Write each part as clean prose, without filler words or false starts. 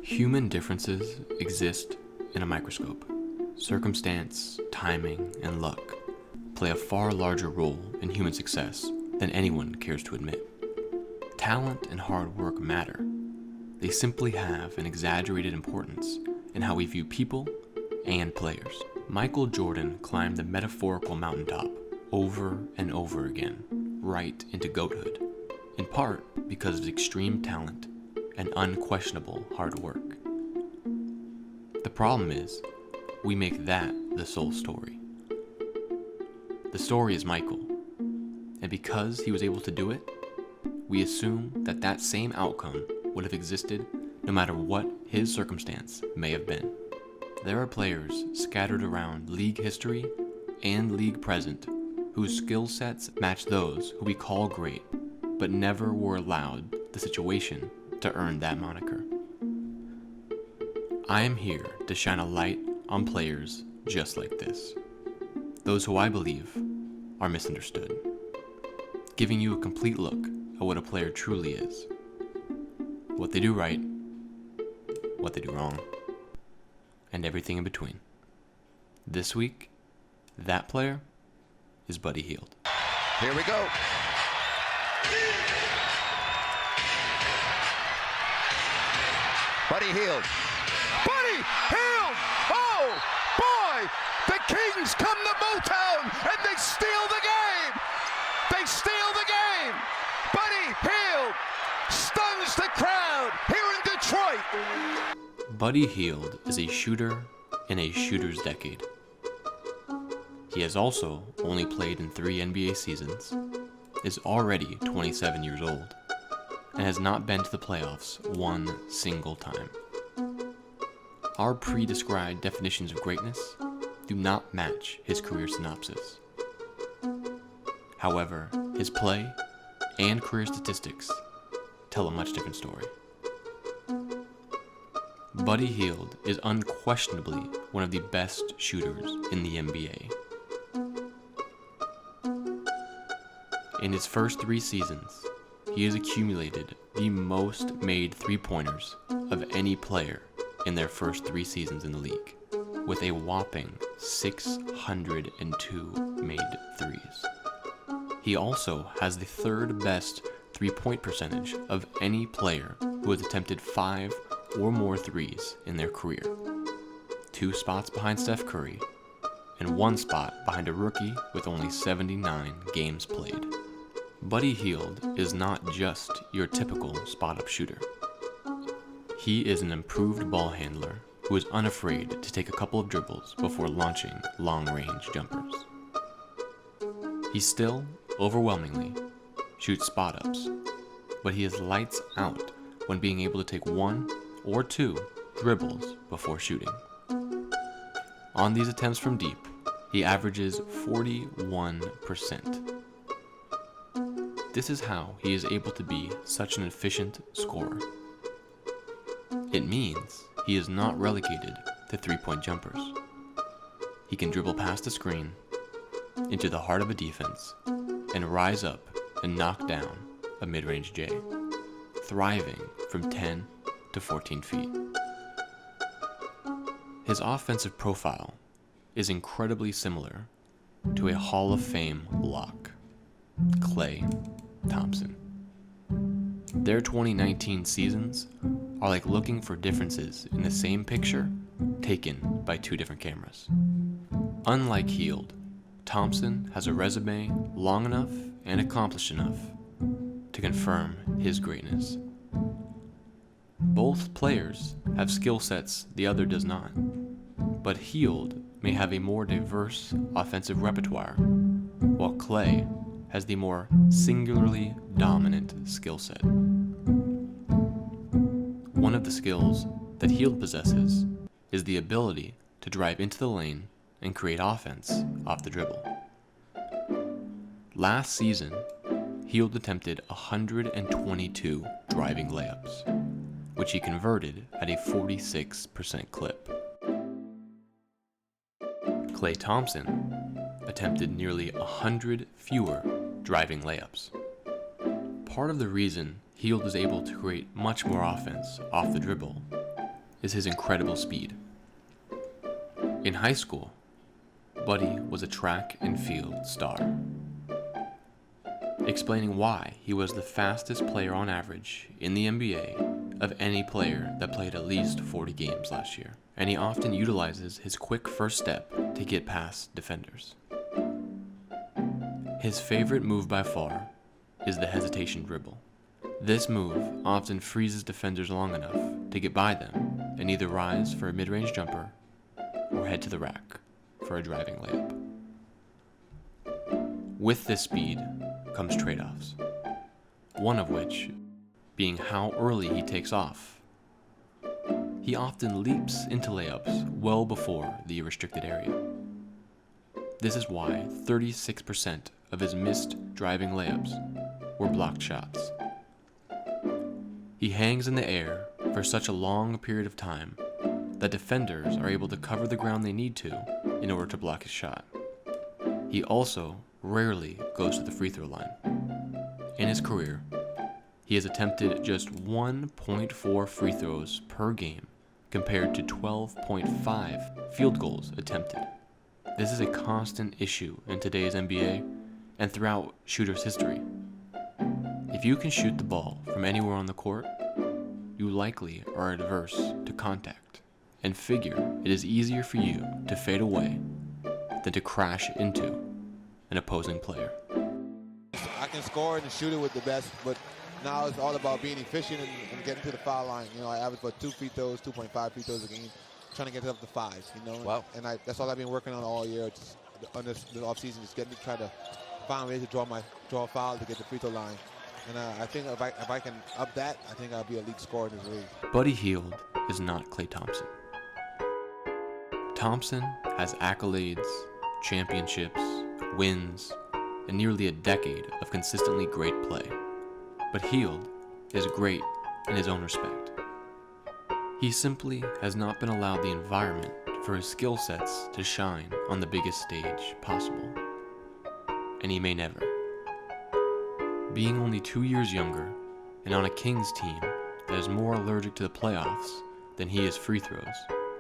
Human differences exist in a microscope. Circumstance, timing, and luck play a far larger role in human success than anyone cares to admit. Talent and hard work matter. They simply have an exaggerated importance in how we view people and players. Michael Jordan climbed the metaphorical mountaintop over and over again, right into GOAThood, in part because of extreme talent and unquestionable hard work. The problem is, we make that the sole story. The story is Michael, and because he was able to do it, we assume that that same outcome would have existed no matter what his circumstance may have been. There are players scattered around league history and league present whose skill sets match those who we call great, but never were allowed the situation to earn that moniker. I am here to shine a light on players just like this, those who I believe are misunderstood, giving you a complete look at what a player truly is, what they do right, what they do wrong, and everything in between. This week, that player is Buddy Hield. Here we go. Buddy Hield. Buddy Hield! Oh, boy! The Kings come to Motown and they steal the game! They steal the game! Buddy Hield stuns the crowd here in Detroit! Buddy Hield is a shooter in a shooter's decade. He has also only played in 3 NBA seasons, is already 27 years old, and has not been to the playoffs one single time. Our pre-described definitions of greatness do not match his career synopsis. However, his play and career statistics tell a much different story. Buddy Hield is unquestionably one of the best shooters in the NBA. In his first 3 seasons, he has accumulated the most made three-pointers of any player in their first 3 seasons in the league, with a whopping 602 made threes. He also has the 3rd best three-point percentage of any player who has attempted 5 or more threes in their career, 2 spots behind Steph Curry, and 1 spot behind a rookie with only 79 games played. Buddy Hield is not just your typical spot-up shooter. He is an improved ball handler who is unafraid to take a couple of dribbles before launching long-range jumpers. He still, overwhelmingly, shoots spot-ups, but he is lights out when being able to take 1 or 2 dribbles before shooting. On these attempts from deep, he averages 41%. This is how he is able to be such an efficient scorer. It means he is not relegated to 3-point jumpers. He can dribble past a screen, into the heart of a defense, and rise up and knock down a mid-range J, thriving from 10 to 14 feet. His offensive profile is incredibly similar to a Hall of Fame lock, Klay Thompson. Their 2019 seasons are like looking for differences in the same picture taken by 2 different cameras. Unlike Hield, Thompson has a resume long enough and accomplished enough to confirm his greatness. Both players have skill sets the other does not, but Hield may have a more diverse offensive repertoire, while Klay has the more singularly dominant skill set. One of the skills that Hield possesses is the ability to drive into the lane and create offense off the dribble. Last season, Hield attempted 122 driving layups, which he converted at a 46% clip. Klay Thompson attempted nearly 100 fewer driving layups. Part of the reason Hield is able to create much more offense off the dribble is his incredible speed. In high school, Buddy was a track and field star, explaining why he was the fastest player on average in the NBA of any player that played at least 40 games last year, and he often utilizes his quick first step to get past defenders. His favorite move by far is the hesitation dribble. This move often freezes defenders long enough to get by them and either rise for a mid-range jumper or head to the rack for a driving layup. With this speed comes trade-offs, one of which being how early he takes off. He often leaps into layups well before the restricted area. This is why 36% of his missed driving layups were blocked shots. He hangs in the air for such a long period of time that defenders are able to cover the ground they need to in order to block his shot. He also rarely goes to the free throw line. In his career, he has attempted just 1.4 free throws per game compared to 12.5 field goals attempted. This is a constant issue in today's NBA and throughout shooters' history. If you can shoot the ball from anywhere on the court, you likely are adverse to contact and figure it is easier for you to fade away than to crash into an opposing player. I can score and shoot it with the best, but now it's all about being efficient and getting to the foul line. You know, I average about 2 free throws, 2.5 free throws a game, trying to get it up to 5s, you know. Wow. And that's all I've been working on all year. Just on this offseason, just getting to try to find ways to draw a foul to get the free throw line. And I think if I can up that, I think I'll be a league scorer in this league. Buddy Hield is not Klay Thompson. Thompson has accolades, championships, wins, and nearly a decade of consistently great play. But Hield is great in his own respect. He simply has not been allowed the environment for his skill sets to shine on the biggest stage possible. And he may never. Being only 2 years younger and on a Kings team that is more allergic to the playoffs than he is free throws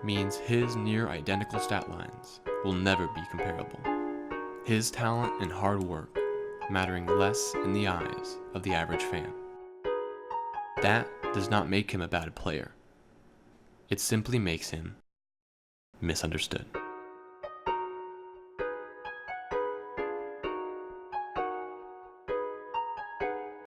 means his near identical stat lines will never be comparable. His talent and hard work mattering less in the eyes of the average fan. That does not make him a bad player. It simply makes him misunderstood.